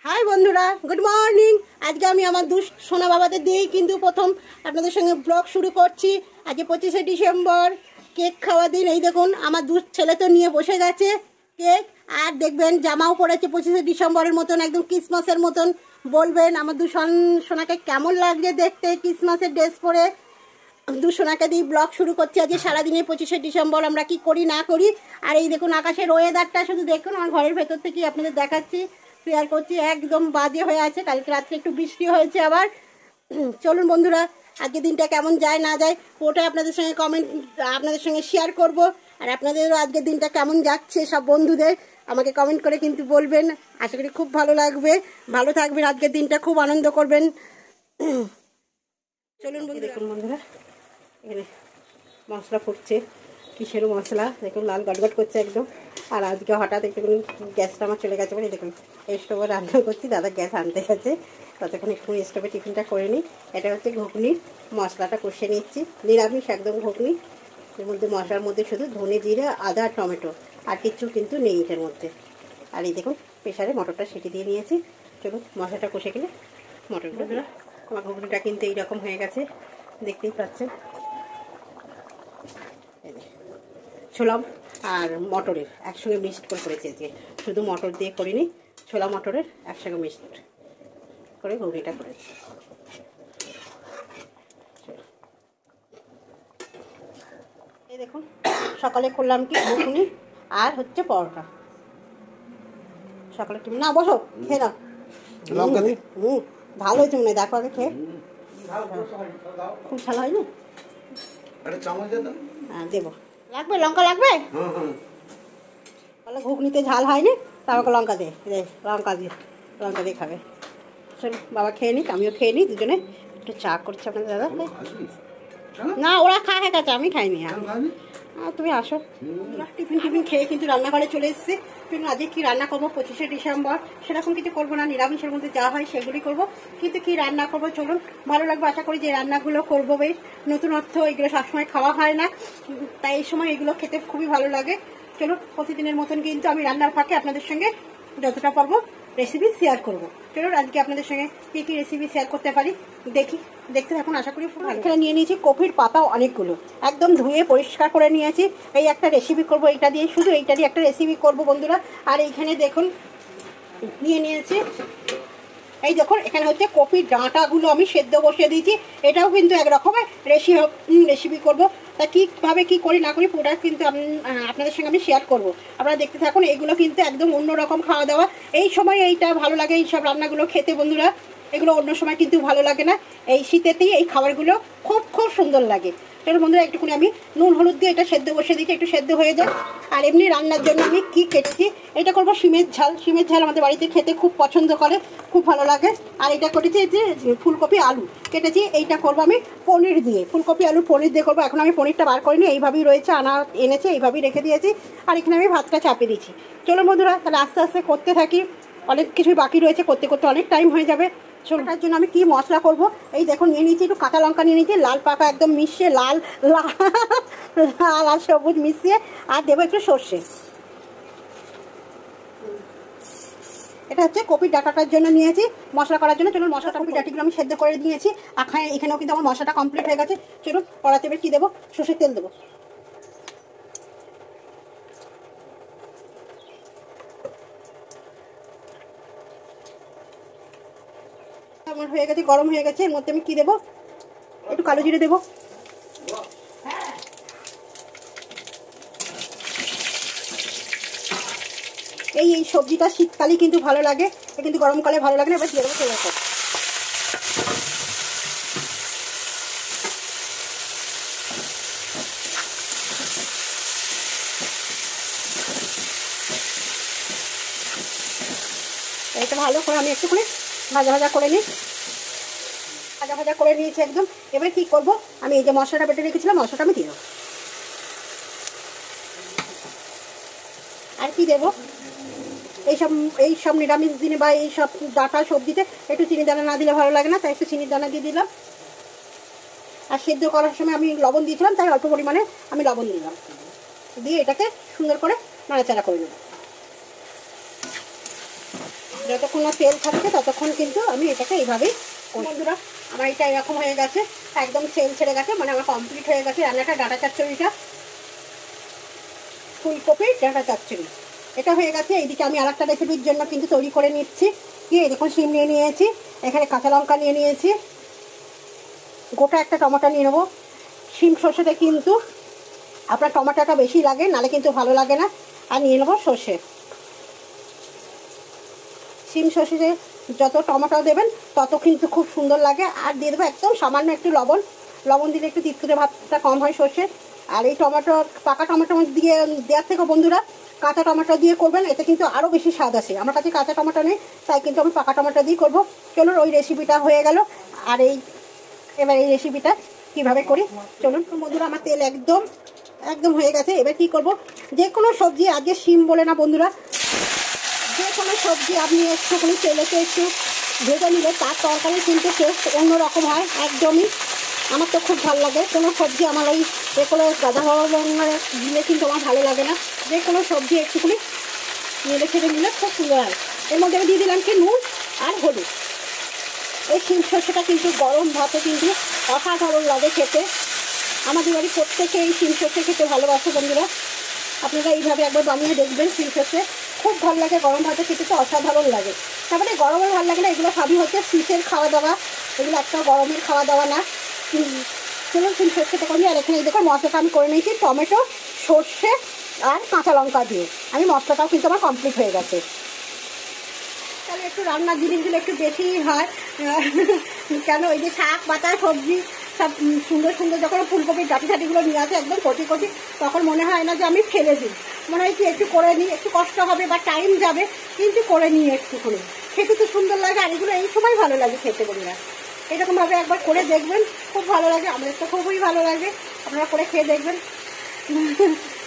High বন্ধুরা, good morning. আজকে আমি আমার সোনা বাবাদের দিয়েই কিন্তু প্রথম আপনাদের সঙ্গে ব্লগ শুরু করছি। আজকে 25শে ডিসেম্বর, কেক খাওয়া দিন। এই দেখুন আমার ছেলে তো নিয়ে বসে গেছে কেক, আর দেখবেন জামাও পড়েছে 25শে ডিসেম্বরের মতন, একদম ক্রিসমাসের মতন। বলবেন আমার সোনাকে কেমন লাগছে দেখতে ক্রিসমাসের ড্রেস পরে। সোনাকে দিয়ে ব্লগ শুরু করছি আজকে সারাদিনে 25শে ডিসেম্বর আমরা কি করি না করি। আর এই দেখুন আকাশের ওয়েদারটা শুধু দেখুন, আমার ঘরের ভেতর থেকে আপনাদের দেখাচ্ছি, শেয়ার করছি। একদম বাজে হয়ে আছে, কালকে রাত্রে একটু বৃষ্টি হয়েছে আবার। চলুন বন্ধুরা, আজকে দিনটা কেমন যায় না যায় ওটাই আপনাদের সঙ্গে আপনাদের সঙ্গে শেয়ার করব। আর আপনাদেরও আজকের দিনটা কেমন যাচ্ছে সব বন্ধুদের আমাকে কমেন্ট করে কিন্তু বলবেন। আশা করি খুব ভালো লাগবে, ভালো থাকবেন, আজকের দিনটা খুব আনন্দ করবেন। চলুন দেখুন বন্ধুরা, এখানে মশলা ফুটছে, কিসের মশলা দেখুন, লাল গটগট করছে একদম। আর আজকে হঠাৎ একটুখানি গ্যাসটা আমার চলে গেছে বলে দেখুন স্টোভে রান্না করছি, দাদা গ্যাস আনতে গেছে, ততক্ষণ একটু স্টোভে টিফিনটা করে নিই। এটা হচ্ছে ঘুগনির মশলাটা কষে নিচ্ছি, নিরামিষ একদম ঘুগনি। এর মধ্যে মশলার মধ্যে শুধু ধনে জিরে আদা টমেটো, আর কিছু কিন্তু নেই এটার মধ্যে। আর এই দেখুন প্রেশারে মটরটা সিটি দিয়ে নিয়েছি। চলুন মশলাটা কষে গেলে মটরগুলো, আমার ঘুগনিটা কিন্তু এইরকম হয়ে গেছে, দেখতেই পাচ্ছেন। ছোলা আর মটরের একসঙ্গে মিক্সড করে করেছি আজকে, শুধু মটর দিয়ে করিনি, ছোলা মটরের একসঙ্গে মিক্সড করে ঘুগনিটা করেছি। এই দেখুন সকালে করলাম কি ঘুগনি আর হচ্ছে পরোটা। সকালে তুমি না বসো খেয়ে নাও। ভালো হয়েছে মনে হয়, দেখো আগে খেয়ে। খুব ভালো হয়নি? হ্যাঁ দেবো, লাগবে লঙ্কা লাগবে। বলে ঘুগনিতে ঝাল হয়নি, তা আমাকে লঙ্কা দিয়ে লঙ্কা দিয়ে খাবে। চলো বাবা খেয়ে নিক, আমিও খেয়ে নিই, দুজনে একটু চা করছে আপনাদের দাদা। না ওরা হয়ে গেছে, আমি খাইনি। তুমি আসো। টিফিন খেয়ে কিন্তু রান্নাঘরে চলে এসেছি। কিন্তু আজকে কি রান্না করবো 25শে ডিসেম্বর, সেরকম কিছু করবো না, নিরামিষের মধ্যে যা হয় সেগুলি করবো। কিন্তু কি রান্না করবো চলুন, ভালো লাগবে আশা করি যে রান্নাগুলো করবো। বেশ নতুনত্ব, এগুলো সবসময় খাওয়া হয় না, তাই এই সময় এগুলো খেতে খুবই ভালো লাগে। চলুন প্রতিদিনের মতন কিন্তু আমি রান্নার ফাঁকে আপনাদের সঙ্গে যতটা পারবো রেসিপি শেয়ার করবো। চলুন আজকে আপনাদের সঙ্গে কী কী রেসিপি শেয়ার করতে পারি দেখতে থাকুন, আশা করি। এখানে নিয়ে নিয়েছি কপির পাতা অনেকগুলো, একদম ধুয়ে পরিষ্কার করে নিয়েছি। এই একটা রেসিপি করব, এইটা দিয়ে, শুধু এইটা দিয়ে একটা রেসিপি করব বন্ধুরা। আর এইখানে দেখুন নিয়ে নিয়েছি, এই দেখুন এখানে হচ্ছে কপির ডাঁটাগুলো আমি সেদ্ধ বসিয়ে দিয়েছি। এটাও কিন্তু একরকমের রেসিপি করব। তা কীভাবে কী করি না করি পুরোটা কিন্তু আপনাদের সঙ্গে আমি শেয়ার করব, আপনারা দেখতে থাকুন। এগুলো কিন্তু একদম অন্যরকম খাওয়া দাওয়া, এই সময় এইটা ভালো লাগে এই সব রান্নাগুলো খেতে বন্ধুরা। এগুলো অন্য সময় কিন্তু ভালো লাগে না, এই শীতেতেই এই খাবারগুলো খুব খুব সুন্দর লাগে। চলো বন্ধুরা একটুখানি আমি নুন হলুদ দিয়ে এটা সেদ্ধ বসিয়ে দিচ্ছি, একটু সেদ্ধ হয়ে যায়। আর এমনি রান্নার জন্য আমি কি কেটেছি, এটা করবো শিমের ঝাল আমাদের বাড়িতে খেতে খুব পছন্দ করে, খুব ভালো লাগে। আর এটা কেটেছি যে ফুলকপি আলু কেটেছি, এইটা করবো আমি পনির দিয়ে, ফুলকপি আলু পনির দিয়ে করবো। এখন আমি পনিরটা বার করিনি, এইভাবেই রয়েছে, এনেছে এইভাবেই রেখে দিয়েছি। আর এখানে আমি ভাতটা চাপিয়ে দিচ্ছি। চলো বন্ধুরা তাহলে আস্তে আস্তে করতে থাকি, অনেক কিছুই বাকি রয়েছে, করতে করতে অনেক টাইম হয়ে যাবে। ছোটার জন্য আমি কি মশলা করব, এই দেখো নিয়ে নিয়েছি একটু কাঁচা লঙ্কা, নিয়ে নিয়েছি লাল পাকা একদম মিশিয়ে, লাল আর সবুজ মিশিয়ে, আর দেবো একটু সর্ষে। এটা হচ্ছে কপির ডাঁটাটার জন্য নিয়েছি মশলা করার জন্য। চলুন মশলাটা, কপির ডাঁটিগুলো আমি সেদ্ধ করে নিয়েছি। এখানেও কিন্তু আমার মশলাটা কমপ্লিট হয়ে গেছে। চলুন কড়াতে এবার কী দেবো, সর্ষের তেল দেবো। আমার হয়ে গেছে, গরম হয়ে গেছে। এর মধ্যে আমি কি দেবো, একটু কালো জিরে দেবো। এই সবজিটা শীতকালে কিন্তু ভালো লাগে, কিন্তু গরমকালে ভালো লাগে না। এবার দিয়ে দেবো তেলের পর। এটা ভালো করে আমি একটুখানি ভাজা করে নিই, ভাজা করে নিয়েছি একদম। এবার কি করব, আমি এই যে মশলাটা বেটে রেখেছিলাম মশলাটা আমি দিয়ে দেবো। আর কি দেবো, এই সব নিরামিষ দিনে বা এই সব ডাঁটা সবজিতে একটু চিনি দানা না দিলে ভালো লাগে না, তাই একটু চিনির দানা দিয়ে দিলাম। আর সেদ্ধ করার সময় আমি লবণ দিয়েছিলাম, তাই অল্প পরিমাণে আমি লবণ দিলাম, দিয়ে এটাকে সুন্দর করে নাড়াচাড়া করে নেব। যতক্ষণ না তেল থাকছে ততক্ষণ কিন্তু আমি এটাকে এইভাবেই। বন্ধুরা আমার এটা এরকম হয়ে গেছে, একদম তেল ছেড়ে গেছে, মানে আমার কমপ্লিট হয়ে গেছে রান্নাটা। ডাঁটা চচ্চড়িটা, ফুলকপি ডাঁটা চচ্চড়ি এটা হয়ে গেছে। এইদিকে আমি আরেকটা রেসিপির জন্য কিন্তু তৈরি করে নিচ্ছি। কি দেখুন, শিম নিয়ে নিয়েছি, এখানে কাঁচা লঙ্কা নিয়ে নিয়েছি, গোটা একটা টমেটো নিয়ে নেবো। শিম সর্ষেটা কিন্তু আপনার টমেটোটা বেশি লাগে, নালে কিন্তু ভালো লাগে না। আর নিয়ে নেবো সর্ষে। শিম সর্ষে যত টমেটো দেবেন তত কিন্তু খুব সুন্দর লাগে। আর দিয়ে দেবো একদম সামান্য একটু লবণ। লবণ দিলে একটু তিতকুটে ভাবটা কম হয় সর্ষে। আর এই টমেটো, পাকা টমেটো দিয়ে দেওয়ার থেকে বন্ধুরা কাঁচা টমেটো দিয়ে করবেন, এতে কিন্তু আরও বেশি স্বাদ আসে। আমার কাছে কাঁচা টমেটো নেই, তাই কিন্তু আমি পাকা টমেটো দিয়ে করবো। চলুন ওই রেসিপিটা হয়ে গেল। আর এবার এই রেসিপিটা কীভাবে করি চলুন। বন্ধুরা আমার তেল একদম একদম হয়ে গেছে। এবার কি করব, যে কোনো সবজি, আজকে শিম বলে না বন্ধুরা, যে কোনো সবজি আপনি একটুখানি তেলেতে একটু ভেজে নিলে তার তরকারি কিন্তু টেস্ট অন্যরকম হয় একদমই। আমার তো খুব ভালো লাগে। কোনো সবজি আমার ওই এগুলো গাদা হওয়া দিলে কিন্তু আমার ভালো লাগে না। যে কোনো সবজি একটুখানি নেড়ে ছেড়ে নিলে খুব সুন্দর হয়। এর মধ্যে আমি দিয়ে দিলাম কি নুন আর হলুদ। এই শিম সর্ষেটা কিন্তু গরম ভাতে কিন্তু অসাধারণ লাগে খেতে। আমাদের বাড়ি প্রত্যেকে এই শিম সর্ষে খেতে ভালোবাসে বন্ধুরা। আপনারা এইভাবে একবার বানিয়ে দেখবেন। শিম সর্ষে খুব ভালো লাগে, গরম ভাতে খেতে তো অসাধারণ লাগে। তারপরে গরমের ভালো লাগে না, এগুলো সবই হচ্ছে শীতের খাওয়া দাওয়া, এগুলো একটা গরমের খাওয়া দাওয়া না। চলুন শিম সর্ষেটা করি। আর এখানে দেখুন মশলাটা আমি করে নিয়েছি টমেটো, সর্ষে আর কাঁচা লঙ্কা দিয়ে। আমি মশলাটাও কিন্তু আমার কমপ্লিট হয়ে গেছে। তাহলে একটু রান্নার জিনিসগুলো একটু বেশিই হয়, কেন ওই যে শাক পাতা সবজি সব সুন্দর সুন্দর যখন ফুলকপির ডাঁটিগুলো নিয়ে আসে একদম কচি কচি, তখন মনে হয় না যে আমি ফেলে দিই, মনে হয় কি একটু করে নিই, একটু কষ্ট হবে বা টাইম যাবে, কিন্তু করে নিই একটুখানি। খেতে তো সুন্দর লাগে, আর এগুলো এই সময় ভালো লাগে খেতে বন্ধুরা। এরকমভাবে একবার করে দেখবেন, খুব ভালো লাগে। আমাদের তো খুবই ভালো লাগে, আপনারা করে খেয়ে দেখবেন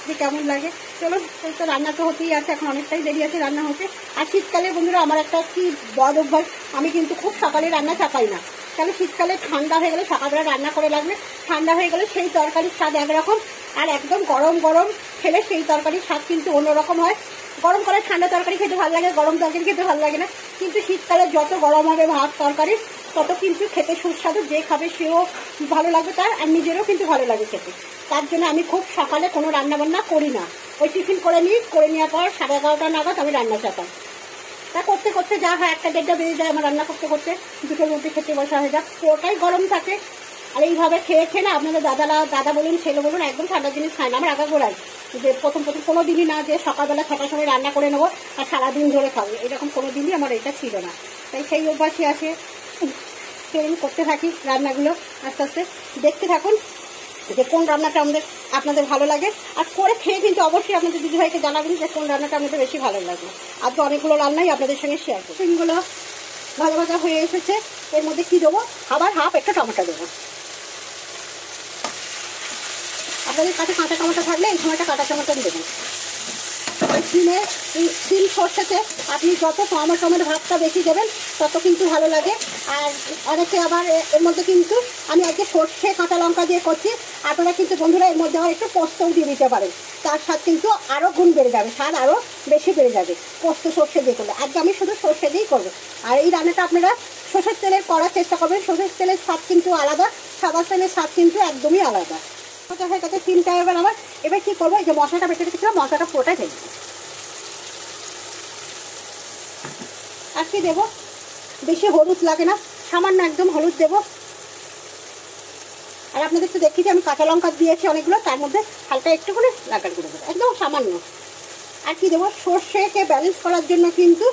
যে কেমন লাগে। চলো, এই তো রান্না তো হতেই আছে, এখন অনেকটাই দেরি আছে রান্না হতে। আর শীতকালে বন্ধুরা আমার একটা কি বদ অভ্যাস, আমি কিন্তু খুব সকালে রান্না চাপাই না। কেন, শীতকালে ঠান্ডা হয়ে গেলে সকালবেলা রান্না করে লাগবে, ঠান্ডা হয়ে গেলে সেই তরকারির স্বাদ একরকম, আর একদম গরম গরম খেলে সেই তরকারির স্বাদ কিন্তু অন্যরকম হয়। গরম করে ঠান্ডা তরকারি খেতে ভালো লাগে, গরম তরকারি খেতে ভালো লাগে না। কিন্তু শীতকালে যত গরম হবে ভাত তরকারি তত কিন্তু খেতে সুস্বাদু, যে খাবে সেও ভালো লাগবে তার, আর নিজেরও কিন্তু ভালো লাগে খেতে। তার জন্য আমি খুব সকালে কোনো রান্নাবান্না করি না, ওই টিফিন করে নিই, করে নেওয়ার পর 11:30 নাগাদ আমি রান্না চাপাই। তা করতে করতে যা হয় 1-1:30 বেজে যায় আমার রান্না করতে করতে, দুটোর মধ্যে খেতে বসা হয়ে যায়, পুরোটাই গরম থাকে। আর এইভাবে খেয়ে খেয়ে না আপনাদের দাদা বলুন ছেলে বলুন একদম ঠান্ডা জিনিস খায় না। আমার আগা গোড়াই যে প্রথম কোনো দিনই না যে সকালবেলা 6টার সময় রান্না করে নেবো আর সারাদিন ধরে খাবো, এরকম কোনো দিনই আমার এটা ছিল না। তাই সেই অভ্যাসই আছে, সেই করতে থাকি রান্নাগুলো। আস্তে আস্তে দেখতে থাকুন যে কোন রান্নাটা আপনাদের ভালো লাগে, আর করে খেয়ে কিন্তু অবশ্যই আপনাদের দিদিভাইকে জানাবেন যে কোন রান্নাটা আপনাদের বেশি ভালো লাগে। আজকে অনেকগুলো রান্নাই আপনাদের সঙ্গে শেয়ার করব। সিমগুলো ভাজা ভাজা হয়ে এসেছে, এর মধ্যে কি দেবো, আবার হাফ একটা টমেটো দেবো। আপনাদের কাছে কাঁচা টমেটো থাকলে এই সময়টা কাঁচা টমেটো দেবেন। ওই শিম সর্ষেতে আপনি যত টমেটোর ভাতটা বেশি দেবেন তত কিন্তু ভালো লাগে। আর অনেকে আবার এর মধ্যে কিন্তু আমি আজকে সর্ষে কাঁচা লঙ্কা দিয়ে করছি, আপনারা কিন্তু বন্ধুরা এর মধ্যে আবার একটু পোস্তও দিয়ে দিতে পারেন, তার স্বাদ কিন্তু আরও গুণ বেড়ে যাবে, স্বাদ আরও বেশি বেড়ে যাবে পোস্ত সর্ষে দিয়ে করলে। আজকে আমি শুধু সর্ষে দিয়েই করবো। আর এই রান্নাটা আপনারা সর্ষের তেলের করার চেষ্টা করবেন, সর্ষের তেলের স্বাদ কিন্তু আলাদা, সাদা তেলের স্বাদ কিন্তু একদমই আলাদা। হয়ে গেছে সিমটা। এবার কী করবো, এই যে মশলাটা বেটে রেখেছিলাম মশলাটা পুরোটাই ঢেলে দেবো। আর কি দেবো, বেশি হলুদ লাগে না, সামান্য একদম হলুদ দেবো। আর আপনাদের একটু দেখিয়ে আমি কাঁচা লঙ্কা দিয়েছি অনেকগুলো, তার মধ্যে হালকা একটু করে লঙ্কার গুঁড়ো দেবো, একদম সামান্য। আর কি দেবো, সর্ষেকে ব্যালেন্স করার জন্য কিন্তু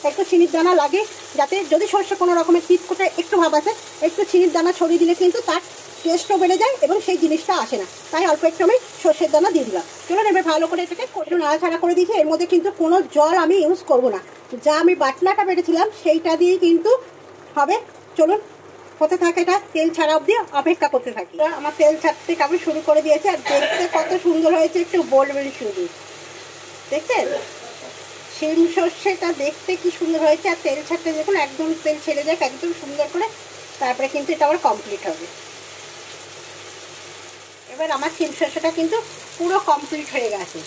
একটু চিনির দানা লাগে, যাতে যদি সর্ষে কোনো রকমের তিতকুটে একটু ভাব আছে, একটু চিনির দানা ছড়িয়ে দিলে কিন্তু তার টেস্টও বেড়ে যায় এবং সেই জিনিসটা আসে না। তাই অল্প একটু আমি সর্ষের দানা দিয়ে দিলাম। চলুন এবার ভালো করে এটাকে একটু নাড়াচাড়া করে দিয়েছি। এর মধ্যে কিন্তু কোনো জল আমি ইউজ করব না, যা আমি বাটনাটা বেটেছিলাম সেইটা দিয়েই কিন্তু হবে। চলুন হতে থাকে, এটা তেল ছাড়া অবধি অপেক্ষা করতে থাকি। আমার তেল ছাড়তে আমি শুরু করে দিয়েছে, আর দেখতে কত সুন্দর হয়েছে একটু বলবেন শুধু। দেখছেন শিম সর্ষেটা দেখতে কি সুন্দর হয়েছে, আর তেল ছাড়তে দেখুন একদম তেল ছেড়ে যাক একদম সুন্দর করে, তারপরে কিন্তু এটা আবার কমপ্লিট হবে। এবার আমার শিম সর্ষেটা কিন্তু পুরো কমপ্লিট হয়ে গেছে।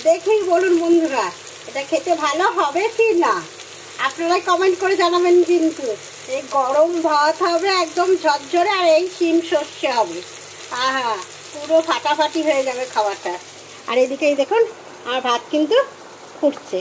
দেখেই বলুন বন্ধুরা এটা খেতে ভালো হবে কি না। আপনারা কমেন্ট করে জানাবেন কিন্তু। এই গরম ভাত হবে একদম ঝরঝরে, আর এই শিম সর্ষে হবে, আহা পুরো ফাটাফাটি হয়ে যাবে খাবারটা। আর এদিকেই দেখুন আমার ভাত কিন্তু ফুটছে।